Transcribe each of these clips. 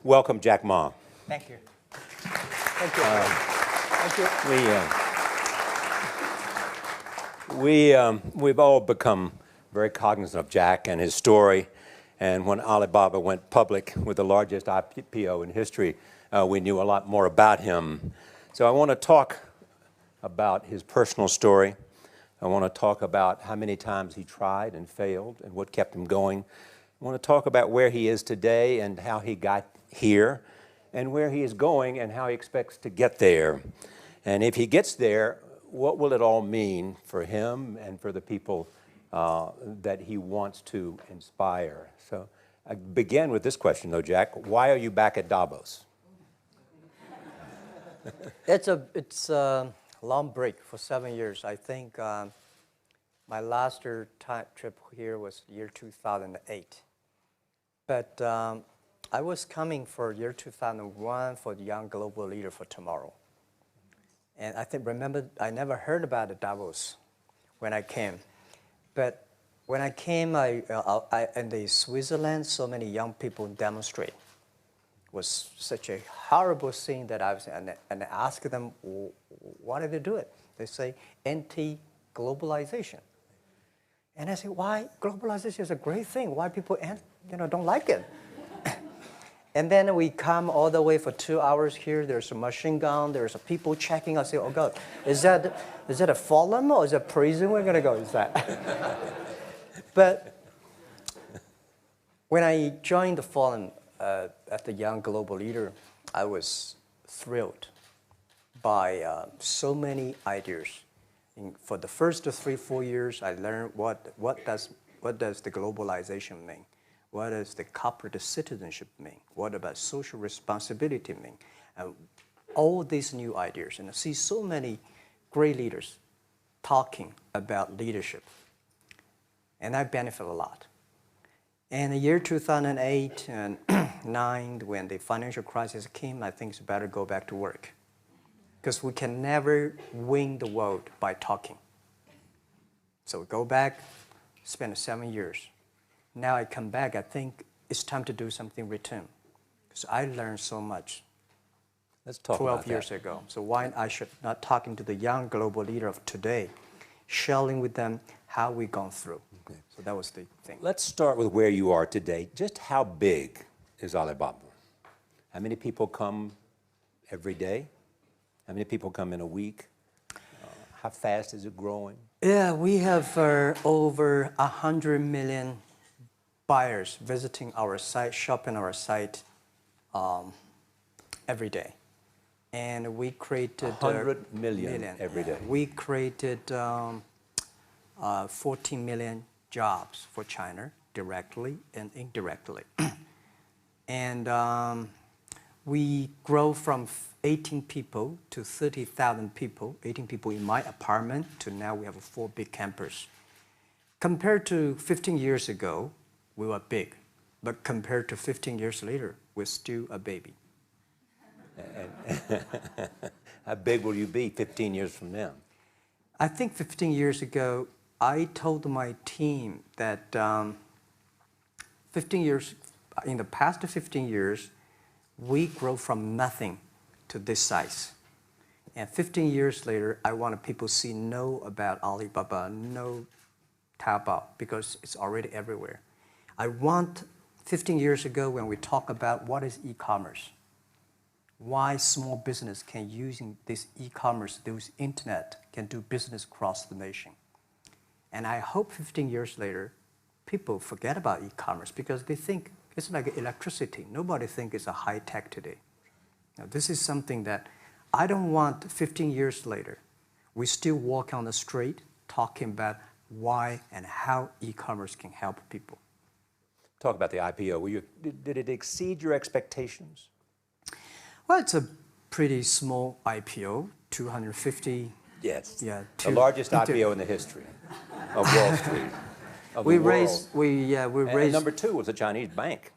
welcome Gh Ma. Thank you. Thank you. Thank you. We've all become very cognizant of Gh and his story. And when Alibaba went public with the largest IPO in history, we knew a lot more about him. So I want to talk about his personal story. I want to talk about how many times he tried and failed and what kept him going. I want to talk about where he is today and how he got here, and where he is going and how he expects to get there. And if he gets there, what will it all mean for him and for the people that he wants to inspire? So I begin with this question, though, Gh. Why are you back at Davos? It's a long break for 7 years. I think my last trip here was year 2008. But I was coming for year 2001 for the Young Global Leader for Tomorrow. And remember, I never heard about the Davos when I came. But when I came, in the Switzerland, so many young people demonstrate. It was such a horrible thing that I was, and I asked them, why did they do it? They say, anti-globalization. And I say, why? Globalization is a great thing. Why people don't like it? And then we come all the way for 2 hours here. There's a machine gun. There's people checking. I say, oh, God, is that a forum or is it a prison we're going to go? Is that? But when I joined the forum at the Young Global Leader, I was thrilled by so many ideas. For the first 3-4 years, I learned what does the globalization mean? What does the corporate citizenship mean? What about social responsibility mean? All these new ideas, and I see so many great leaders talking about leadership, and I benefit a lot. And the year 2008 and 2009, when the financial crisis came, I think it's better go back to work, because we can never win the world by talking. So go back, spend 7 years. Now I come back, I think it's time to do something return. Because I learned so much. Let's talk 12 about years that. ago. So why I should not talking to the young global leader of today, sharing with them how we've gone through. Okay. So that was the thing. Let's start with where you are today. Just how big is Alibaba? How many people come every day? How many people come in a week? How fast is it growing? Yeah, we have over 100 million buyers visiting our site, shopping our site every day. And we created 100 million every day. We created 14 million jobs for China, directly and indirectly. And we grow from 18 people to 30,000 people, 18 people in my apartment, to now we have 4 big campus. Compared to 15 years ago, we were big, but compared to 15 years later, we're still a baby. And how big will you be 15 years from now? I think 15 years ago, I told my team that 15 years, in the past 15 years, we grow from nothing to this size. And 15 years later, I want people to know about Alibaba, know Taobao, because it's already everywhere. I want 15 years ago when we talk about what is e-commerce, why small business can using this e-commerce, this internet, can do business across the nation. And I hope 15 years later, people forget about e-commerce because they think it's like electricity. Nobody thinks it's a high tech today. Now, this is something that I don't want 15 years later, we still walk on the street talking about why and how e-commerce can help people. Talk about the IPO. Did it exceed your expectations? Well, it's a pretty small IPO, 250. Yes. Yeah. The largest IPO in the history of Wall Street. We raised. And number 2 was a Chinese bank.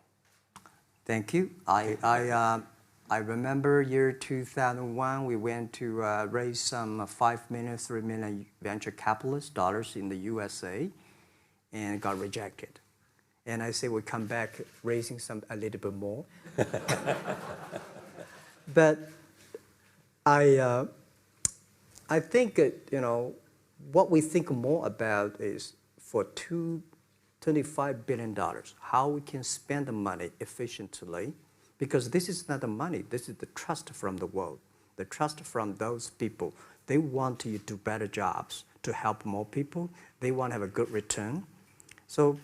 Thank you. I remember year 2001. We went to raise some 5 million, 3 million venture capitalist dollars in the USA, and got rejected. And I say we'll come back raising a little bit more. But I think, what we think more about is for $25 billion, how we can spend the money efficiently, because this is not the money, this is the trust from the world, the trust from those people. They want you to do better jobs to help more people. They want to have a good return. So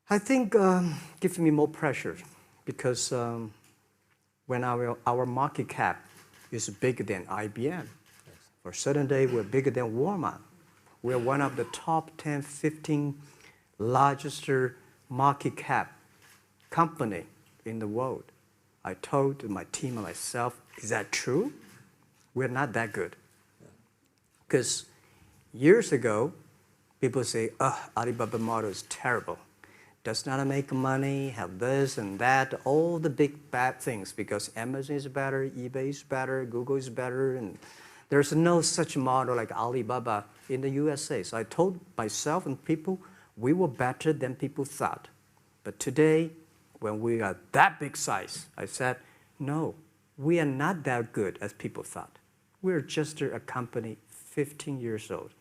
I think gives me more pressure, because when our market cap is bigger than IBM, for a certain day we're bigger than Walmart. We're one of the top 10, 15 largest market cap company in the world. I told my team and myself, is that true? We're not that good. Because years ago, people say, Alibaba model is terrible. Does not make money, have this and that, all the big bad things, because Amazon is better, eBay is better, Google is better, and there's no such model like Alibaba in the USA. So I told myself and people, we were better than people thought. But today, when we are that big size, I said, no, we are not that good as people thought. We're just a company 15 years old.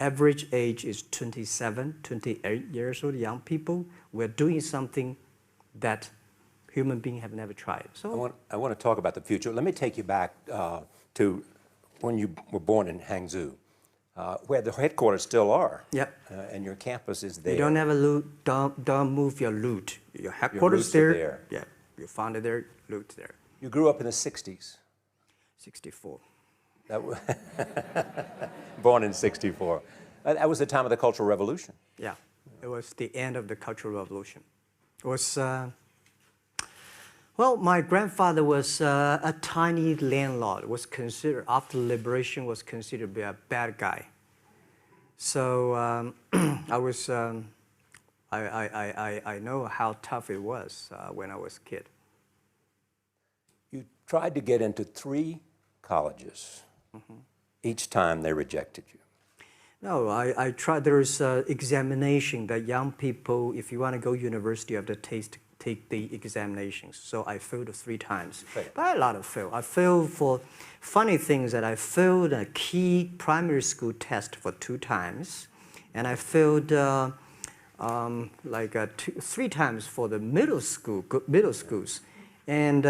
Average age is 27, 28 years old, young people. We're doing something that human beings have never tried. So I want to talk about the future. Let me take you back to when you were born in Hangzhou, where the headquarters still are. Yep. And your campus is there. You don't have a loot, don't move your loot. Your headquarters there. Yeah, you found it there, loot there. You grew up in the 60s. 64. Born in 64. That was the time of the Cultural Revolution. Yeah, it was the end of the Cultural Revolution. It was, well, my grandfather was a tiny landlord, was considered, after liberation, was considered to be a bad guy. So I was, I know how tough it was when I was a kid. You tried to get into 3 colleges. Mm-hmm. Each time they rejected you. No, I tried. There's examination that young people, if you want to go to university, you have to take the examinations. So I failed 3 times. Right. But a lot of fail. I failed for funny things that I failed a key primary school test for 2 times. And I failed 3 times for the middle schools. And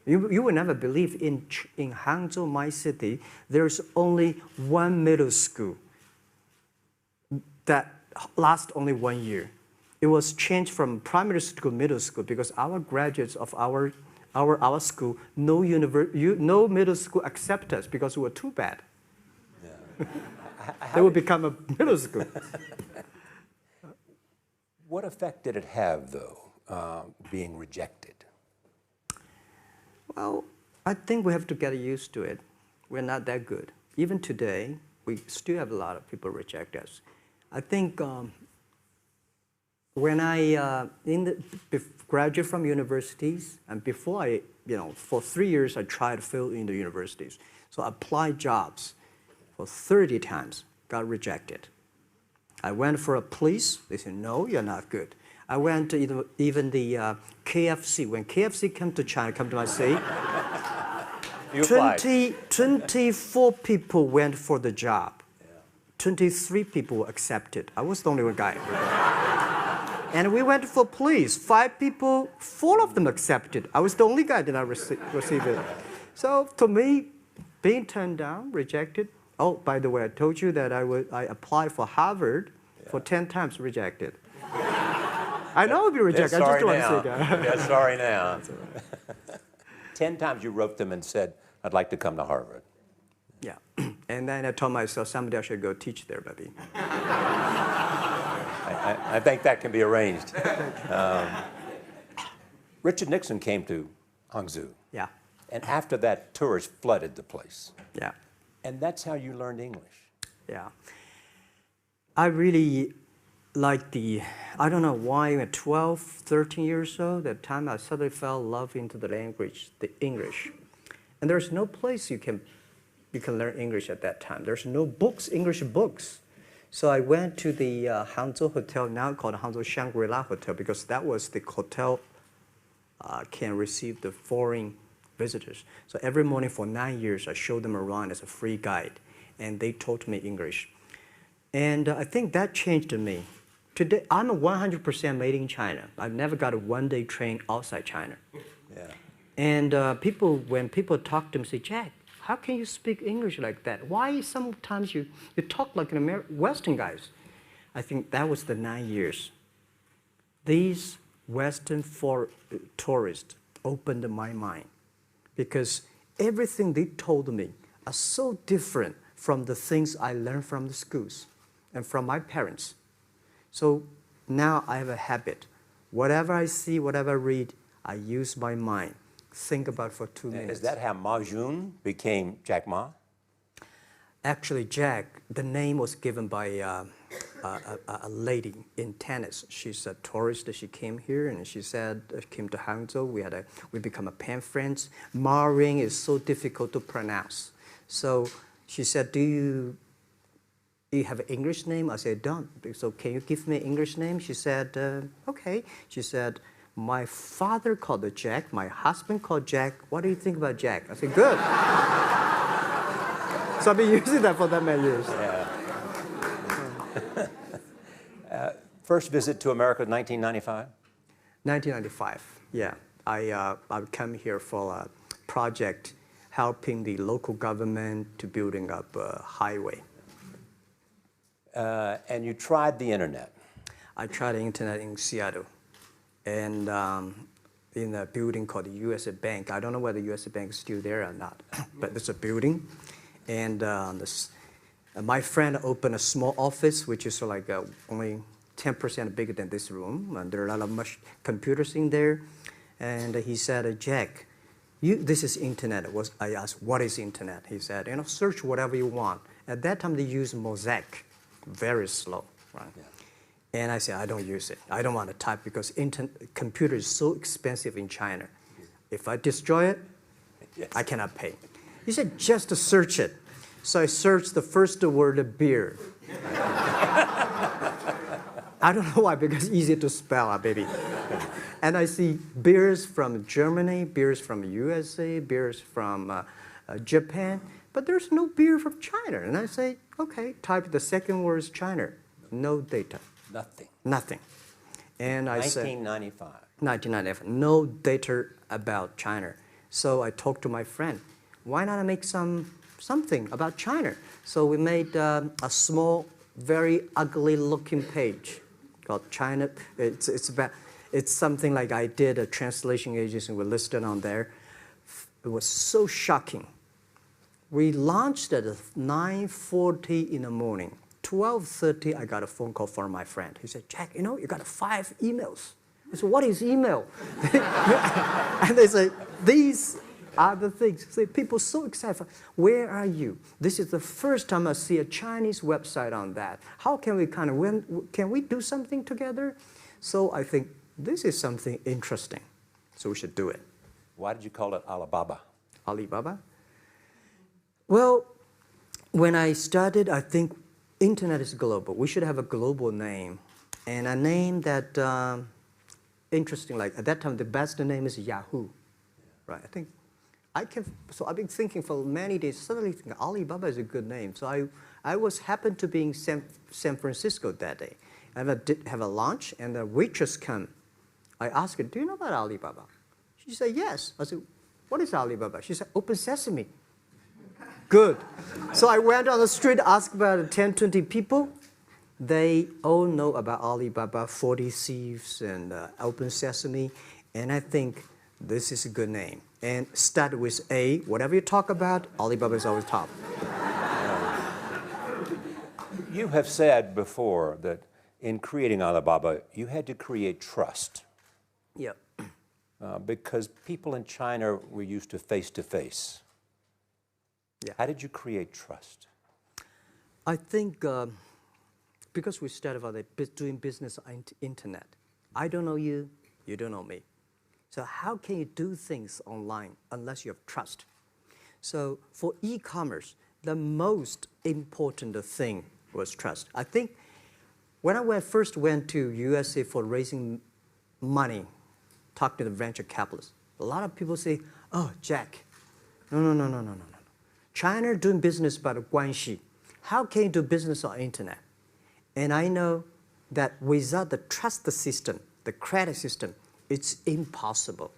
you will never believe in Hangzhou, my city, there's only 1 middle school that lasts only 1 year. It was changed from primary school to middle school because our graduates of our school, no middle school accept us because we were too bad. Yeah. They would become a middle school. What effect did it have, though, being rejected? Well, I think we have to get used to it. We're not that good. Even today, we still have a lot of people reject us. I think when I graduate from universities, and before I, for 3 years, I tried to fill in the universities. So I applied jobs for 30 times, got rejected. I went for a police. They said, no, you're not good. I went to even the KFC. When KFC came to China, come to my city, 24 people went for the job. 23 people were accepted. I was the only one guy. And we went for police. 5 people, 4 of them accepted. I was the only guy that I received it. So to me, being turned down, rejected. Oh, by the way, I told you that I applied for Harvard for 10 times, rejected. I know I'll be rejected. I just don't want to say that. Yeah, sorry now. 10 times you wrote them and said, I'd like to come to Harvard. Yeah. And then I told myself, someday I should go teach there, baby. I think that can be arranged. Richard Nixon came to Hangzhou. Yeah. And after that, tourists flooded the place. Yeah. And that's how you learned English. Yeah. I really like I don't know why, at 12, 13 years old, at that time I suddenly fell in love into the language, the English. And there's no place you can learn English at that time. There's no books, English books. So I went to the Hangzhou Hotel, now called Hangzhou Shangri-La Hotel, because that was the hotel can receive the foreign visitors. So every morning for 9 years, I showed them around as a free guide, and they taught me English. And I think that changed me. Today, I'm a 100% made in China. I've never got a one-day train outside China. Yeah. And when people talk to me, say, Jack, how can you speak English like that? Why sometimes you talk like an Western guys? I think that was the 9 years. These Western tourists opened my mind because everything they told me are so different from the things I learned from the schools and from my parents. So now I have a habit. Whatever I see, whatever I read, I use my mind. Think about for 2 minutes. Is that how Ma Jun became Jack Ma? Actually, Jack, the name was given by a lady in tennis. She's a tourist. She came here and she said, came to Hangzhou. We become a pen friends. Ma Ring is so difficult to pronounce. So she said, do you have an English name? I said, don't. So can you give me an English name? She said, okay. She said, my father called it Jack. My husband called Jack. What do you think about Jack? I said, good. So I've been using that for that many years. Yeah. First visit to America, 1995? 1995, yeah. I come here for a project helping the local government to building up a highway. And you tried the internet? I tried the internet in Seattle. And in a building called the USA Bank. I don't know whether the USA Bank is still there or not, but it's a building. And my friend opened a small office, which is like only 10% bigger than this room. And there are a lot of computers in there. And he said, Jack, this is internet. I asked, what is internet? He said, search whatever you want. At that time, they used Mosaic, very slow, right? Yeah. And I said, I don't use it. I don't want to type because computer is so expensive in China. If I destroy it, yes, I cannot pay. He said, just to search it. So I searched the first word, beer. I don't know why, because it's easy to spell, baby. And I see beers from Germany, beers from USA, beers from Japan, but there's no beer from China. And I say, okay, type the second word is China. No data. Nothing. Nothing. And I said, 1995. 1995. No data about China. So I talked to my friend. Why not make something about China? So we made a small, very ugly-looking page called China. It's something like I did a translation agency. We listed on there. It was so shocking. We launched at 9:40 in the morning. 12:30, I got a phone call from my friend. He said, Jack, you got 5 emails. I said, what is email? And they say, these are the things. So people so excited. Where are you? This is the first time I see a Chinese website on that. How can we can we do something together? So I think this is something interesting. So we should do it. Why did you call it Alibaba? Alibaba? Well, when I started, I think internet is global. We should have a global name. And a name that, interesting, like at that time, the best name is Yahoo. Right? So I've been thinking for many days, suddenly thinking Alibaba is a good name. So I happened to be in San Francisco that day. I did have a lunch, and the waitress came. I asked her, do you know about Alibaba? She said, yes. I said, what is Alibaba? She said, Open Sesame. Good. So I went on the street, asked about 10, 20 people. They all know about Alibaba, 40 Thieves, and Open Sesame. And I think this is a good name. And start with A. Whatever you talk about, Alibaba is always top. You have said before that in creating Alibaba, you had to create trust. Yeah. Because people in China were used to face-to-face. Yeah. How did you create trust? I think because we started out doing business on internet. I don't know you, you don't know me. So how can you do things online unless you have trust? So for e-commerce, the most important thing was trust. I think when I first went to USA for raising money, talk to the venture capitalists, a lot of people say, oh, Jack, no. China doing business by the guanxi. How can you do business on internet? And I know that without the trust system, the credit system, it's impossible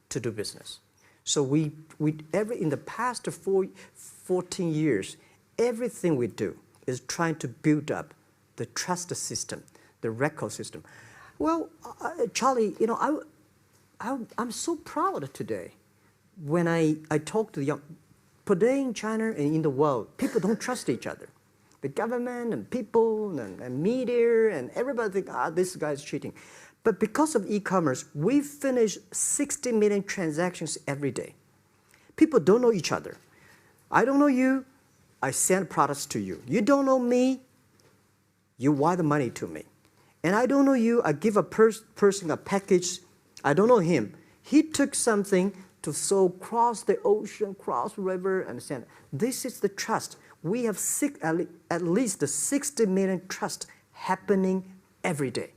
to do business. So in the past 14 years, everything we do is trying to build up the trust system, the record system. Well, Charlie, you know, I'm so proud today when I talk to the young. Today in China and in the world, people don't trust each other. The government and people and media and everybody think, this guy's cheating. But because of e-commerce, we finish 60 million transactions every day. People don't know each other. I don't know you, I send products to you. You don't know me, you wire the money to me. And I don't know you, I give a person a package, I don't know him. He took something to cross the ocean, cross the river, and send. This is the trust. We have at least 60 million trust happening every day.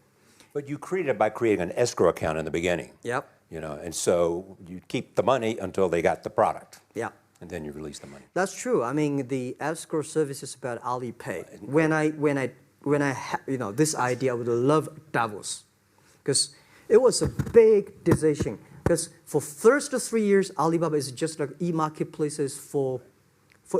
But you created it by creating an escrow account in the beginning. Yep. You know, and so you keep the money until they got the product. Yeah. And then you release the money. That's true. I mean, the escrow service is about Alipay. When I had, this idea, I would love Davos, because it was a big decision. Because for first 3 years, Alibaba is just like e-marketplaces for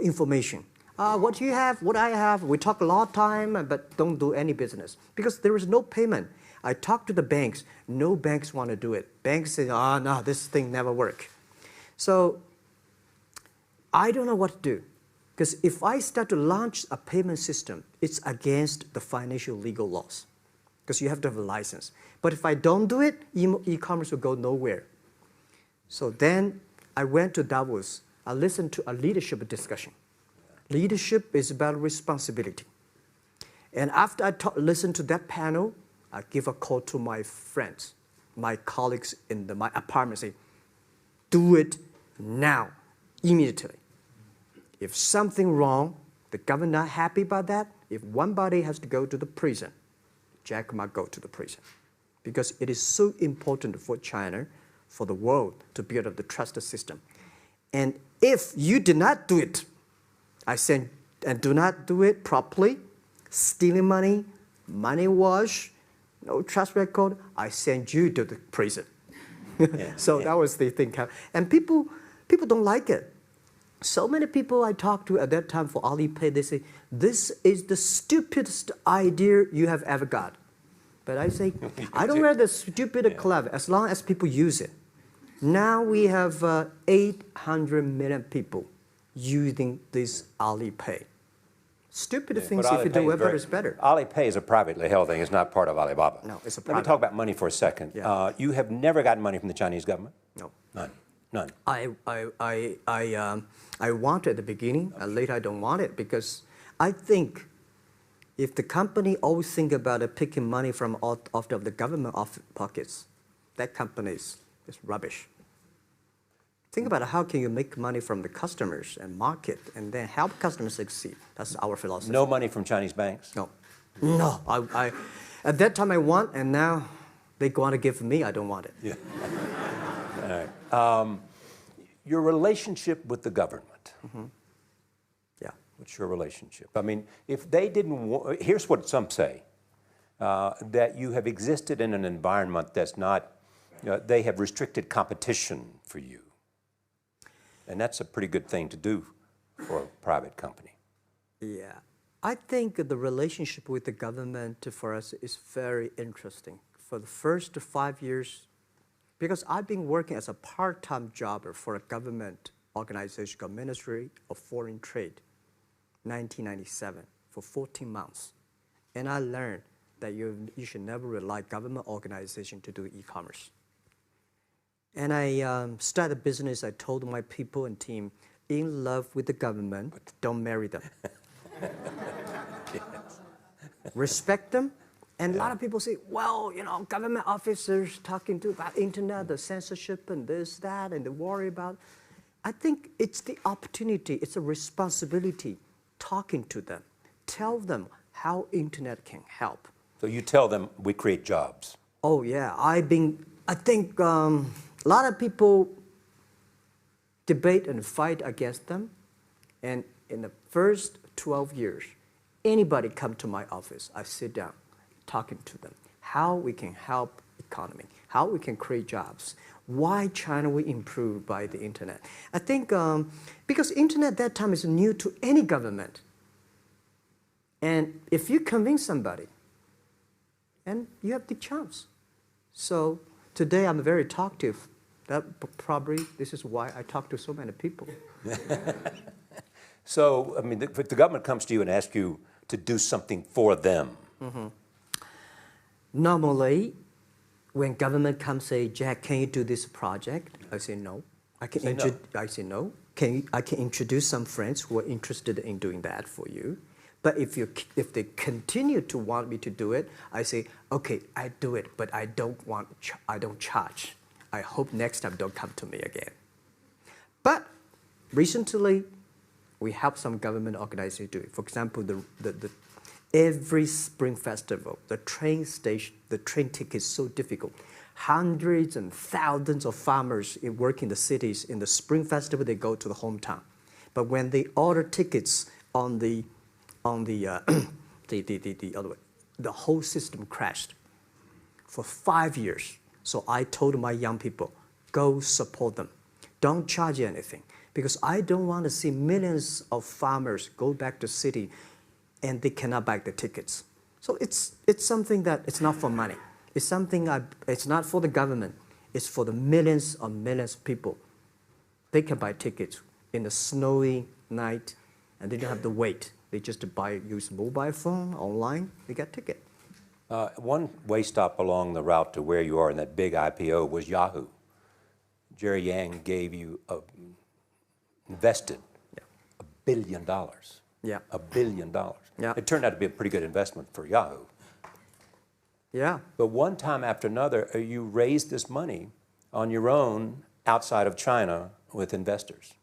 information. What you have, what I have, we talk a lot of time, but don't do any business. Because there is no payment. I talked to the banks. No banks want to do it. Banks say, no, this thing never work. So I don't know what to do. Because if I start to launch a payment system, it's against the financial legal laws. Because you have to have a license. But if I don't do it, e-commerce will go nowhere. So then I went to Davos. I listened to a leadership discussion. Leadership is about responsibility. And after I listened to that panel, I give a call to my friends, my colleagues in my apartment, say, do it now, immediately. If something wrong, the government not happy about that, if one body has to go to the prison, Jack might go to the prison. Because it is so important for China, for the world, to build up the trust system. And if you did not do it, I said, and do not do it properly, stealing money, money wash, no trust record, I send you to the prison. That was the thing. And people don't like it. So many people I talked to at that time for Alipay, they say, this is the stupidest idea you have ever got. But I say, I don't wear the stupid clever as long as people use it. Now we have 800 million people using this Alipay. Stupid things, if you do it better, is better. Alipay is a privately held thing. It's not part of Alibaba. No, it's a private. Let me talk about money for a second. Yeah. You have never gotten money from the Chinese government? No. None. I want it at the beginning, and later I don't want it, because I think if the company always think about picking money from out of the government pockets, that company is rubbish. Think about how can you make money from the customers and market and then help customers succeed. That's our philosophy. No money from Chinese banks? No. No. At that time I want, and now they want to give me, I don't want it. Yeah. All right. Your relationship with the government. Mm-hmm. Yeah. What's your relationship? I mean, if they didn't, here's what some say, that you have existed in an environment that's not, they have restricted competition for you. And that's a pretty good thing to do for a private company. Yeah. I think the relationship with the government for us is very interesting. For the first 5 years, because I've been working as a part-time jobber for a government organization called Ministry of Foreign Trade, 1997, for 14 months. And I learned that you should never rely on government organization to do e-commerce. And I started a business. I told my people and team, in love with the government, but don't marry them. Yes. Respect them. And a lot of people say, well, government officers talking about internet, the censorship and this, that, and they worry about. I think it's the opportunity, it's a responsibility talking to them, tell them how internet can help. So you tell them we create jobs. Oh yeah, I think a lot of people debate and fight against them. And in the first 12 years, anybody come to my office, I sit down talking to them, how we can help economy, how we can create jobs, why China will improve by the internet. I think because internet that time is new to any government. And if you convince somebody, and you have the chance. So today I'm very talkative. That probably, this is why I talk to so many people. So, I mean, if the government comes to you and asks you to do something for them. Normally, when government comes say, Jack, can you do this project? I say no. I say no. I can introduce some friends who are interested in doing that for you. But if they continue to want me to do it, I say, okay, I do it, but I don't charge. I hope next time don't come to me again. But recently, we help some government organizations do it. For example, every Spring Festival, the train ticket is so difficult. Hundreds and thousands of farmers work in the cities. In the Spring Festival, they go to the hometown. But when they order tickets on the other way, the whole system crashed for 5 years. So I told my young people, go support them. Don't charge anything. Because I don't want to see millions of farmers go back to city and they cannot buy the tickets. So it's something that it's not for money. It's something it's not for the government. It's for the millions of people. They can buy tickets in the snowy night and they don't have to wait. They just use mobile phone, online, they get ticket. One way stop along the route to where you are in that big IPO was Yahoo. Jerry Yang gave you invested $1 billion. Yeah. $1 billion. Yeah. It turned out to be a pretty good investment for Yahoo. Yeah. But one time after another, you raised this money on your own outside of China with investors.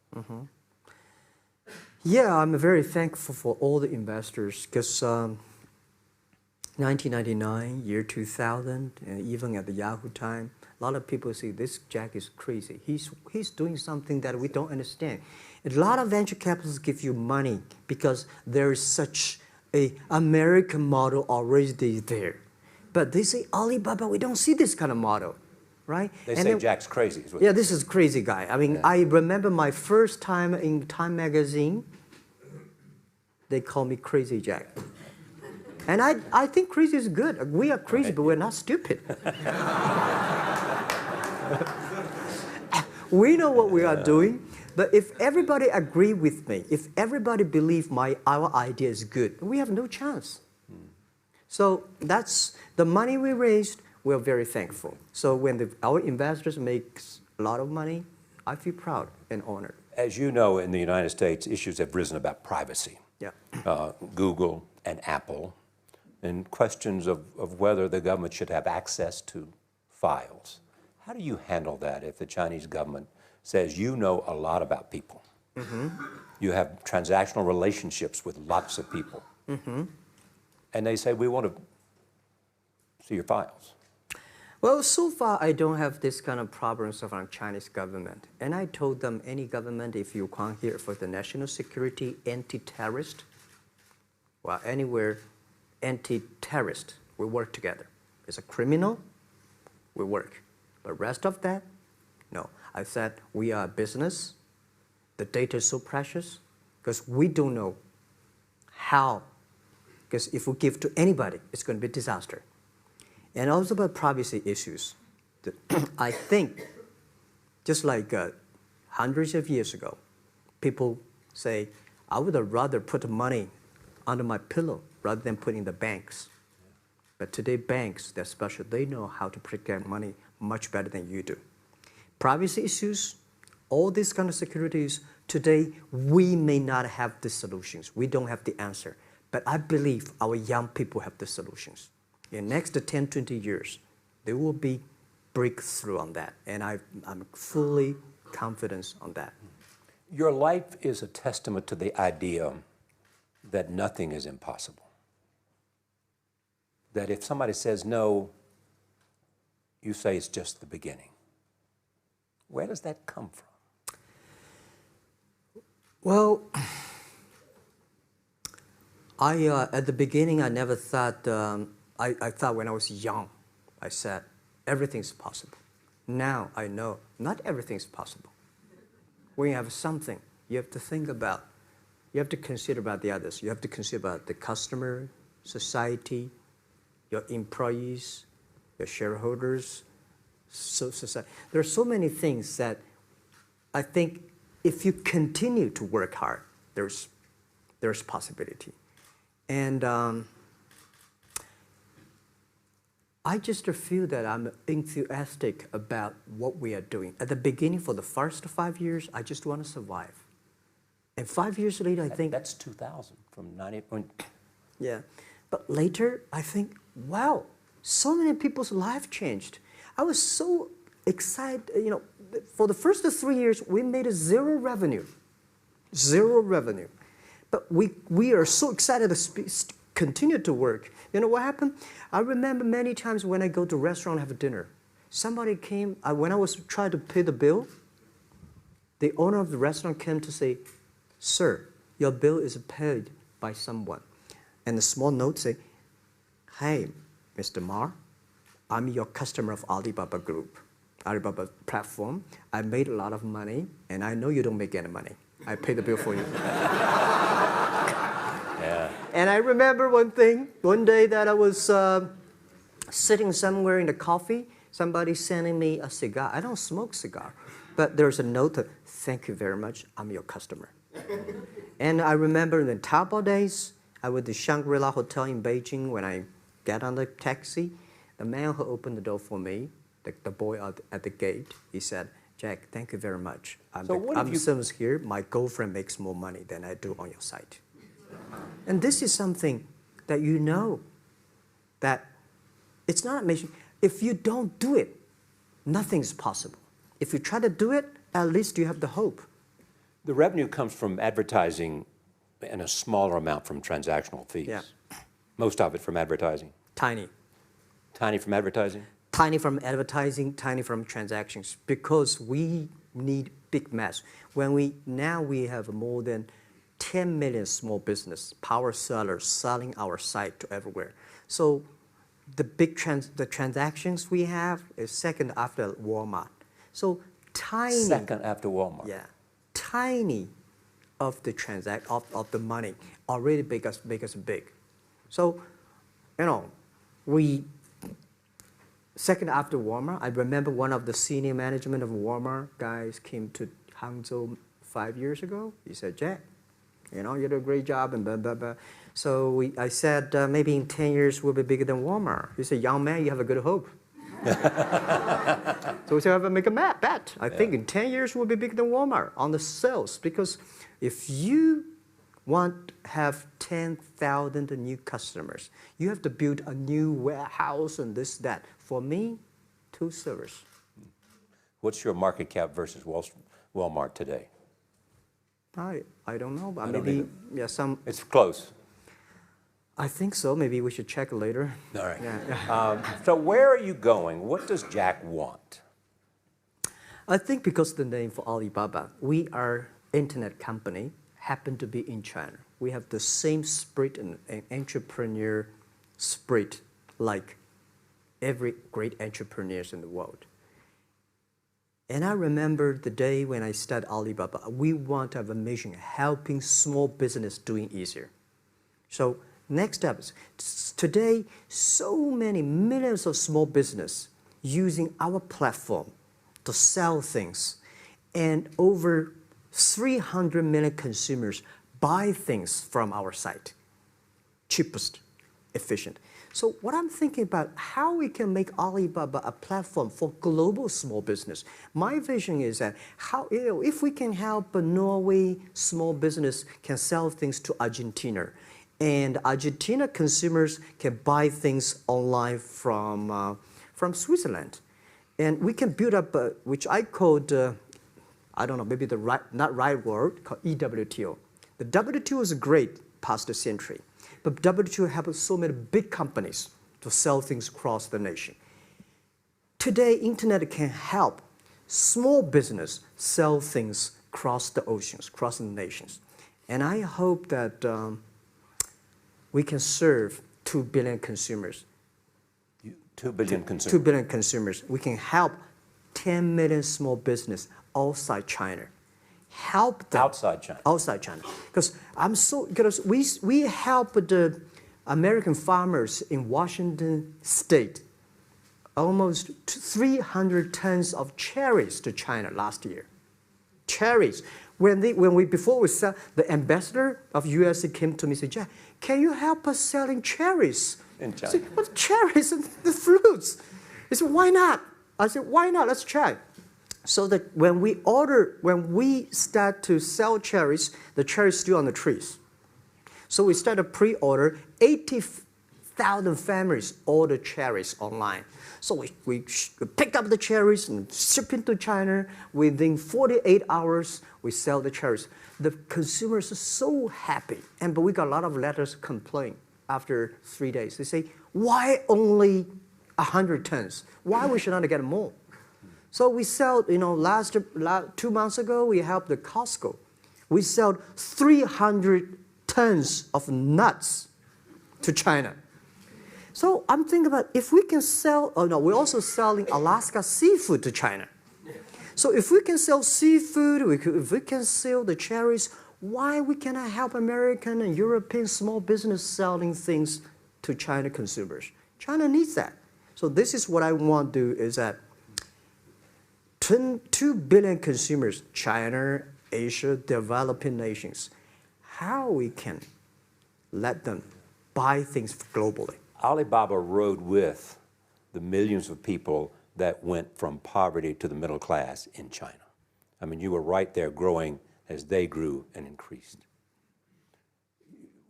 Yeah, I'm very thankful for all the investors because 1999, year 2000, and even at the Yahoo time, a lot of people say this Jack is crazy. He's doing something that we don't understand. A lot of venture capitalists give you money because there is such a American model already there. But they say, Alibaba, we don't see this kind of model, right? They say Jack's crazy. Yeah, this is crazy guy. I mean, I remember my first time in Time magazine, they call me Crazy Jack. And I think crazy is good. We are crazy, but we're not stupid. We know what we are doing, but if everybody agree with me, if everybody believe our idea is good, we have no chance. So that's the money we raised. We're very thankful. So when our investors make a lot of money, I feel proud and honored. As you know, in the United States, issues have risen about privacy. Yeah. Google and Apple, and questions of whether the government should have access to files. How do you handle that if the Chinese government says you know a lot about people? You have transactional relationships with lots of people. And they say, we want to see your files. Well, so far, I don't have this kind of problems from Chinese government. And I told them, any government, if you come here for the national security, anti-terrorist, well, anywhere, anti-terrorist, we work together. It's a criminal, we work. But rest of that, no. I said, we are a business. The data is so precious because we don't know how. Because if we give to anybody, it's going to be a disaster. And also about privacy issues. I think, just like hundreds of years ago, people say, I would rather put money under my pillow rather than put in the banks. But today, banks, they're special. They know how to protect money much better than you do. Privacy issues, all these kind of securities, today, we may not have the solutions. We don't have the answer. But I believe our young people have the solutions. In the next 10, 20 years, there will be breakthrough on that. And I'm fully confident on that. Your life is a testament to the idea that nothing is impossible. That if somebody says no, you say it's just the beginning. Where does that come from? Well, at the beginning, I never thought, I thought when I was young, I said, everything's possible. Now I know not everything's possible. When you have something, you have to think about, you have to consider about the others. You have to consider about the customer, society, your employees, your shareholders, society. There are so many things that I think if you continue to work hard, there's possibility. And I just feel that I'm enthusiastic about what we are doing. At the beginning, for the first 5 years, I just want to survive. And 5 years later, I think... That's 2000, from 90... Yeah. But later, I think, wow, so many people's life changed. I was so excited, you know, for the first 3 years, we made zero revenue. Zero revenue. But we are so excited to continue to work. You know what happened? I remember many times when I go to a restaurant and have dinner, somebody came, when I was trying to pay the bill, the owner of the restaurant came to say, "Sir, your bill is paid by someone." And the small note say, "Hey, Mr. Ma, I'm your customer of Alibaba Group, Alibaba platform. I made a lot of money, and I know you don't make any money. I pay the bill for you." Yeah. And I remember one day that I was sitting somewhere in the coffee, somebody sending me a cigar. I don't smoke cigar, but there's a note, "Thank you very much, I'm your customer." And I remember in the Taobao days, I was at the Shangri-La Hotel in Beijing. When I get on the taxi, the man who opened the door for me, the boy at the gate, he said, "Jack, thank you very much. I'm service here. My girlfriend makes more money than I do on your site." And this is something that you know, that it's not amazing. If you don't do it, nothing's possible. If you try to do it, at least you have the hope. The revenue comes from advertising and a smaller amount from transactional fees. Yeah. Most of it from advertising. Tiny. Tiny from advertising? Tiny from advertising, tiny from transactions, because we need big mass. Now we have more than 10 million small business power sellers selling our site to everywhere. So the transactions we have is second after Walmart. So tiny. Second after Walmart. Yeah, tiny of the of the money already make us big. So, you know, second after Walmart, I remember one of the senior management of Walmart guys came to Hangzhou 5 years ago. He said, "Jack, you know, you did a great job," and blah, blah, blah. So I said, maybe in 10 years we'll be bigger than Walmart. He said, "Young man, you have a good hope." So we said, "I have to make a bet. I think in 10 years we'll be bigger than Walmart on the sales." Because if you want to have 10,000 new customers, you have to build a new warehouse and this, that. For me, 2 servers. What's your market cap versus Walmart today? I don't know, but I don't maybe, either. yeah, some. It's close. I think so. Maybe we should check later. All right. Yeah. So where are you going? What does Jack want? I think because the name for Alibaba, we are internet company, happen to be in China. We have the same spirit and entrepreneur spirit like every great entrepreneurs in the world. And I remember the day when I started Alibaba, we want to have a mission helping small business doing easier. So next step is, today, so many millions of small business using our platform to sell things, and over 300 million consumers buy things from our site. Cheapest, efficient. So what I'm thinking about, how we can make Alibaba a platform for global small business. My vision is that if we can help a Norway small business can sell things to Argentina, and Argentina consumers can buy things online from Switzerland. And we can build up, which I called, I don't know, maybe not right word, called EWTO. The WTO is great, past century. But WTO helps so many big companies to sell things across the nation. Today, internet can help small business sell things across the oceans, across the nations. And I hope that we can serve 2 billion consumers. 2 billion consumers. 2 billion consumers. We can help 10 million small business outside China. Help them. Outside China. Outside China. Because we help the American farmers in Washington State almost 300 tons of cherries to China last year. Cherries. Before we sell, the ambassador of US came to me and said, Jack, can you help us selling cherries? In China. I said, what cherries and the fruits? He said, why not? I said, why not? Let's try. So that when we start to sell cherries, the cherries still on the trees. So we start a pre-order, 80,000 families order cherries online. So we pick up the cherries and ship into China. Within 48 hours, we sell the cherries. The consumers are so happy. But we got a lot of letters complaint after 3 days. They say, why only 100 tons? Why we should not get more? So we sell, 2 months ago, we helped the Costco. We sold 300 tons of nuts to China. So I'm thinking about if we can sell, we're also selling Alaska seafood to China. So if we can sell seafood, if we can sell the cherries, why we cannot help American and European small business selling things to China consumers? China needs that. So this is what I want to do is that 2 billion consumers, China, Asia, developing nations, how we can let them buy things globally. Alibaba rode with the millions of people that went from poverty to the middle class in China. I mean, you were right there growing as they grew and increased.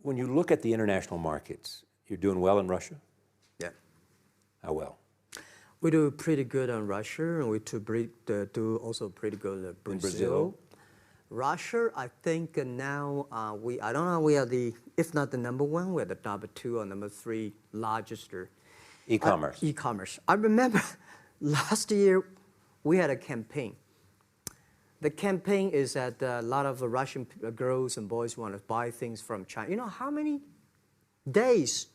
When you look at the international markets, you're doing well in Russia? Yeah. How well? We do pretty good on Russia, and we do also pretty good in Brazil. In Brazil? Russia, I think now I don't know, we are if not the number 1, we're the number 2 or number 3 largest. E-commerce. E-commerce. I remember last year we had a campaign. The campaign is that a lot of Russian girls and boys want to buy things from China. You know how many days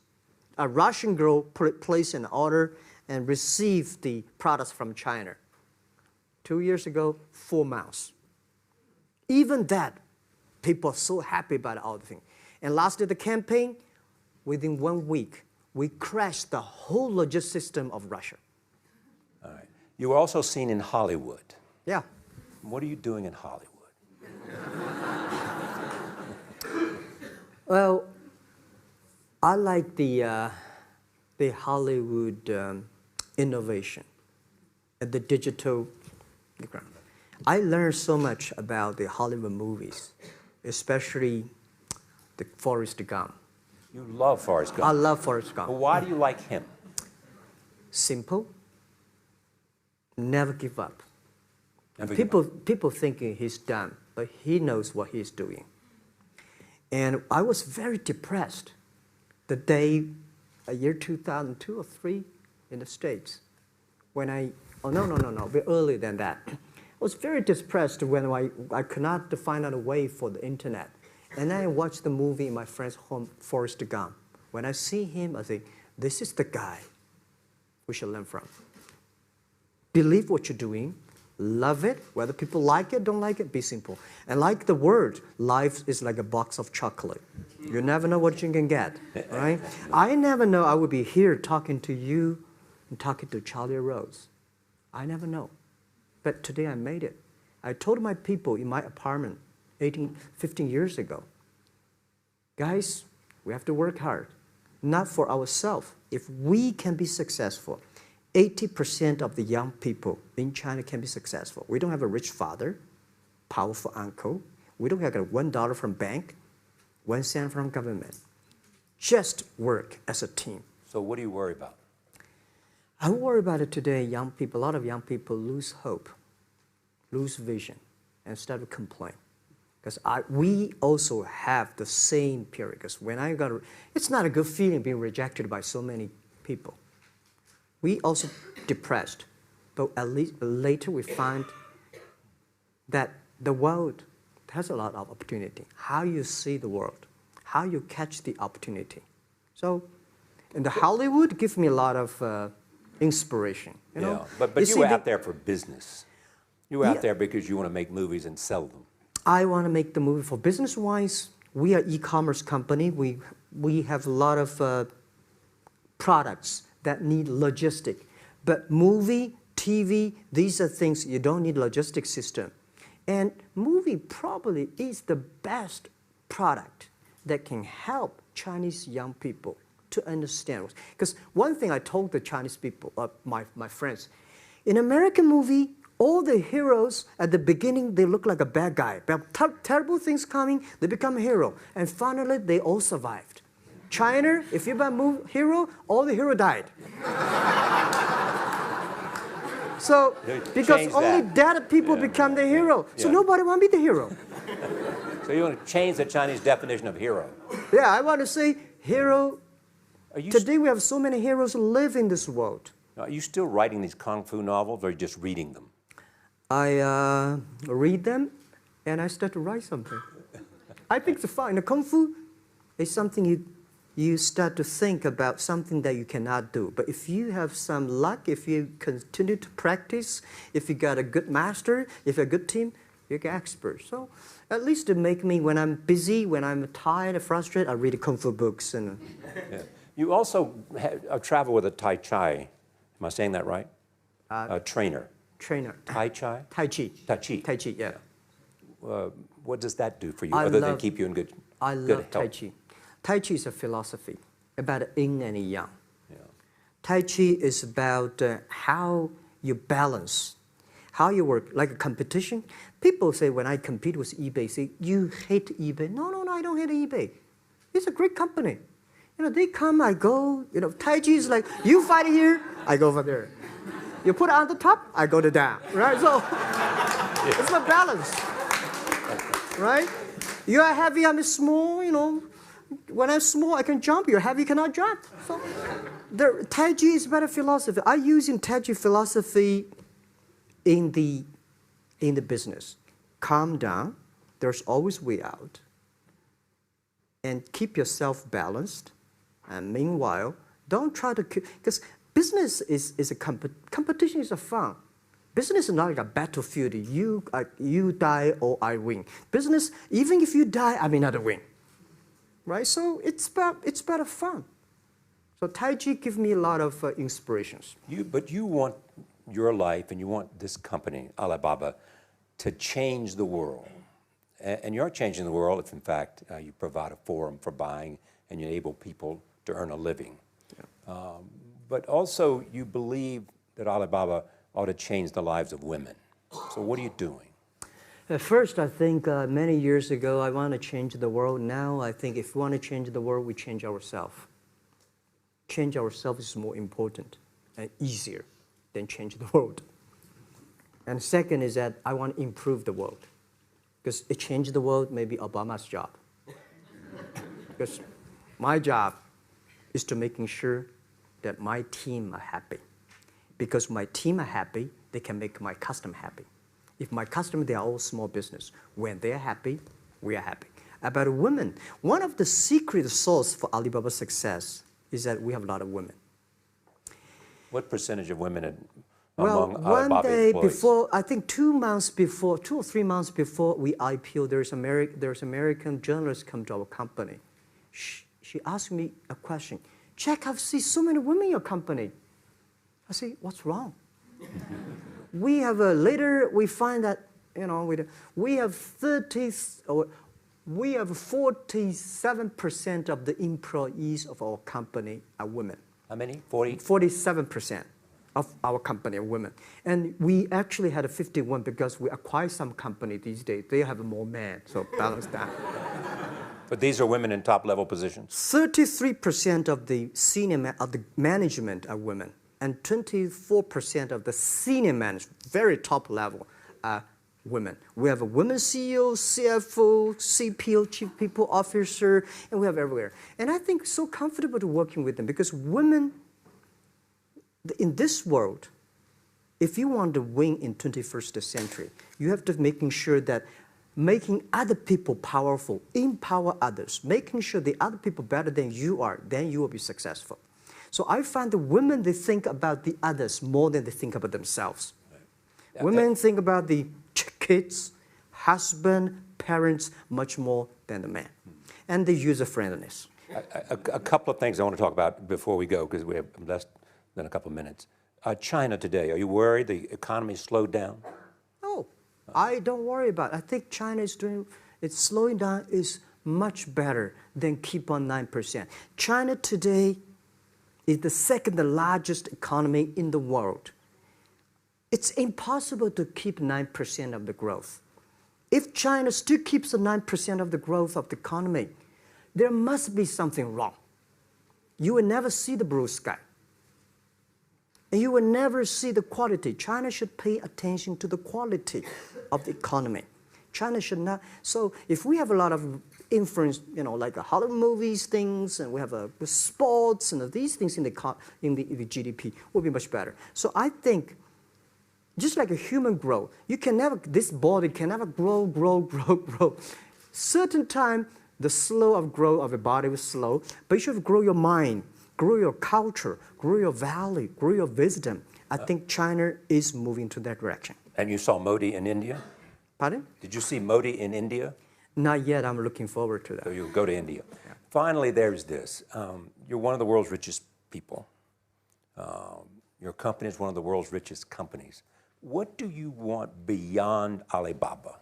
a Russian girl placed an order and received the products from China? 2 years ago, 4 months. Even that, people are so happy about all the thing. And last year, the campaign, within 1 week, we crashed the whole logistics system of Russia. All right. You were also seen in Hollywood. Yeah. What are you doing in Hollywood? Well, I like the Hollywood innovation and the digital background. I learned so much about the Hollywood movies, especially the Forrest Gump. You love Forrest Gump. I love Forrest Gump. Well, why do you like him? Simple. Never give up. Never give up. People thinking he's done, but he knows what he's doing. And I was very depressed the day, year 2002 or 3 in the States, when a bit earlier than that. I was very depressed when I could not find out a way for the internet. And then I watched the movie in my friend's home, Forrest Gump. When I see him, I think, this is the guy we should learn from. Believe what you're doing, love it, whether people like it, don't like it, be simple. And like the word, life is like a box of chocolate. You never know what you can get, right? I never know I would be here talking to you and talking to Charlie Rose. I never know. But today I made it. I told my people in my apartment 15 years ago, guys, we have to work hard, not for ourselves. If we can be successful, 80% of the young people in China can be successful. We don't have a rich father, powerful uncle. We don't have $1 from bank, 1 cent from government. Just work as a team. So what do you worry about? I worry about it today. Young people, a lot of young people lose hope, lose vision, and start to complain. Because we also have the same period. Because when I got, it's not a good feeling being rejected by so many people. We also depressed, but at least later we find that the world has a lot of opportunity. How you see the world, how you catch the opportunity. So, in the Hollywood gives me a lot of inspiration. You know? But you were out there for business. You were out there because you want to make movies and sell them. I want to make the movie for business-wise. We are e-commerce company. We have a lot of products that need logistic. But movie, TV, these are things you don't need logistic system. And movie probably is the best product that can help Chinese young people to understand. Because one thing I told the Chinese people, my friends, in American movie, all the heroes at the beginning, they look like a bad guy. Terrible things coming, they become a hero. And finally, they all survived. China, if you're a hero, all the hero died. So, because only dead people become the hero. So nobody want to be the hero. So you want to change the Chinese definition of hero? Yeah, I want to say hero. Today we have so many heroes who live in this world. Are you still writing these kung fu novels, or are you just reading them? I read them, and I start to write something. I think it's fun. The kung fu is something you start to think about something that you cannot do. But if you have some luck, if you continue to practice, if you got a good master, if you're a good team, you get expert. So at least to make me, when I'm busy, when I'm tired or frustrated, I read kung fu books. And You also travel with a Tai Chi. Am I saying that right? A trainer. Tai Chi? Tai Chi. Tai Chi. Tai Chi, yeah. What does that do for you, other than keep you in good health? I love Tai Chi. Tai Chi is a philosophy about yin and yang. Yeah. Tai Chi is about how you balance, how you work, like a competition. People say when I compete with eBay, say, you hate eBay. No, I don't hate eBay. It's a great company. You know, they come, I go. You know, Tai Chi is like, you fight here, I go over there. You put it on the top, I go to down, right? So it's a balance, right? You are heavy, I'm small, you know. When I'm small, I can jump. You're heavy, you cannot jump. So the Tai Chi is about a philosophy. I use in Tai Chi philosophy in the business. Calm down. There's always way out. And keep yourself balanced. And meanwhile, don't try to, because business is a competition is a fun. Business is not like a battlefield. You die or I win. Business, even if you die, I may not win. Right? So it's about fun. So Tai Chi gives me a lot of inspirations. But you want your life and you want this company, Alibaba, to change the world. And you're changing the world if, in fact, you provide a forum for buying and you enable people to earn a living. Yeah. But also, you believe that Alibaba ought to change the lives of women. So what are you doing? First, I think many years ago, I want to change the world. Now, I think if we want to change the world, we change ourselves. Change ourselves is more important and easier than change the world. And second is that I want to improve the world. Because it changed the world, maybe Obama's job. Because my job is to making sure that my team are happy. Because my team are happy, they can make my customer happy. If my customer, they are all small business. When they're happy, we are happy. About women, one of the secret source for Alibaba's success is that we have a lot of women. What percentage of women Well, among one day employees? before, I think 2 or 3 months before we IPO, there's American journalist come to our company. She asked me a question. Jack, I've seen so many women in your company. I say, what's wrong? We have later we find that we have 47% of the employees of our company are women. How many? 40? 47% of our company are women. And we actually had a 51 because we acquired some company these days. They have more men, so balance that. But these are women in top-level positions? 33% of the management are women. And 24% of the senior management, very top level, are women. We have a women CEO, CFO, CPO, Chief People Officer, and we have everywhere. And I think so comfortable to working with them because women, in this world, if you want to win in 21st century, you have to making sure that making other people powerful, empower others, making sure the other people better than you are, then you will be successful. So I find the women, they think about the others more than they think about themselves. Right. Yeah, women think about the kids, husband, parents, much more than the man. And the user-friendliness. A couple of things I want to talk about before we go, because we have less than a couple of minutes. China today, are you worried the economy slowed down? No, I don't worry about it. I think China is doing, it's slowing down is much better than keep on 9%. China today is the second largest economy in the world. It's impossible to keep 9% of the growth. If China still keeps the 9% of the growth of the economy, there must be something wrong. You will never see the blue sky. And you will never see the quality. China should pay attention to the quality of the economy. China should not. So if we have a lot of influence, like the Hollywood movies, things, and we have the sports and these things in the GDP, will be much better. So I think, just like a human growth, you can never, this body can never grow. Certain time, the slow of growth of a body is slow, but you should grow your mind, grow your culture, grow your value, grow your wisdom. I think China is moving to that direction. And you saw Modi in India? Pardon? Did you see Modi in India? Not yet. I'm looking forward to that. So you'll go to India. Yeah. Finally, there's this. You're one of the world's richest people. Your company is one of the world's richest companies. What do you want beyond Alibaba?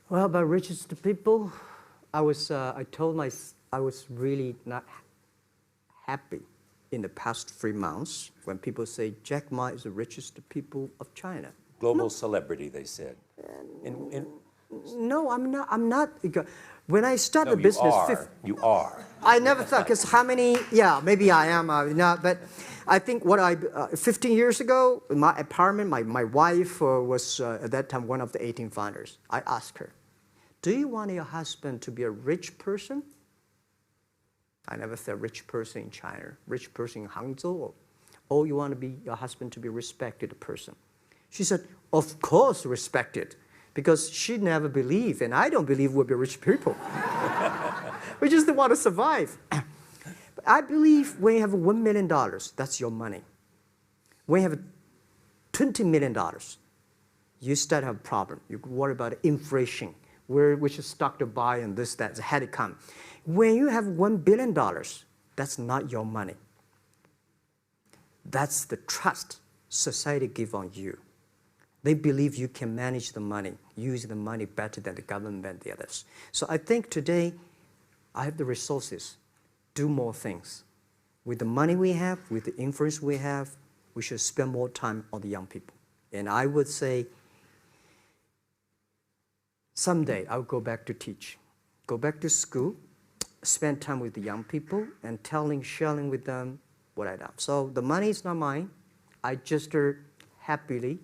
Well, about richest people, I was really not happy in the past 3 months when people say Jack Ma is the richest people of China. Global celebrity, they said. No, I'm not. When I started the business, you are. I never thought, because how many? Yeah, maybe I am. But I think 15 years ago, in my apartment, my wife was at that time one of the 18 founders. I asked her, "Do you want your husband to be a rich person?" I never said rich person in China, rich person in Hangzhou, or you want your husband to be a respected person. She said, "Of course, respected." Because she never believed, and I don't believe we'll be rich people. We just want to survive. But I believe when you have $1 million, that's your money. When you have $20 million, you start to have a problem. You worry about inflation, which stock to buy and this, that, had it come. When you have $1 billion, that's not your money. That's the trust society gives on you. They believe you can manage the money, use the money better than the government and the others. So I think today, I have the resources, do more things. With the money we have, with the influence we have, we should spend more time on the young people. And I would say, someday I'll go back to teach, go back to school, spend time with the young people, and sharing with them what I done. So the money is not mine. I just happily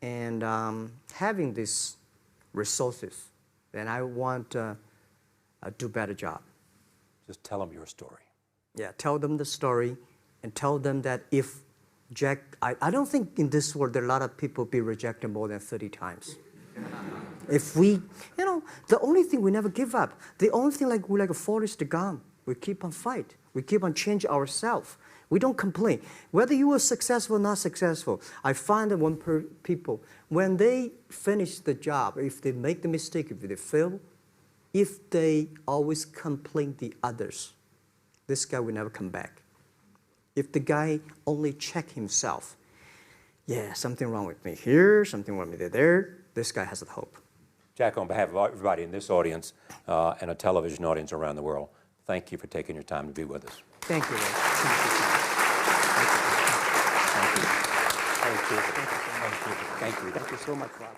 and having these resources, then I want to do a better job. Just tell them your story. Yeah, tell them the story and tell them that if Jack, I don't think in this world there are a lot of people be rejected more than 30 times. If we, the only thing we never give up, the only thing we're like a Forrest Gump, we keep on fight. We keep on changing ourselves. We don't complain. Whether you were successful or not successful, I find that people, when they finish the job, if they make the mistake, if they fail, if they always complain the others, this guy will never come back. If the guy only check himself, yeah, something wrong with me here, something wrong with me there, this guy has a hope. Jack, on behalf of everybody in this audience and a television audience around the world, thank you for taking your time to be with us. Thank you, Ray. Thank you so much, Rob.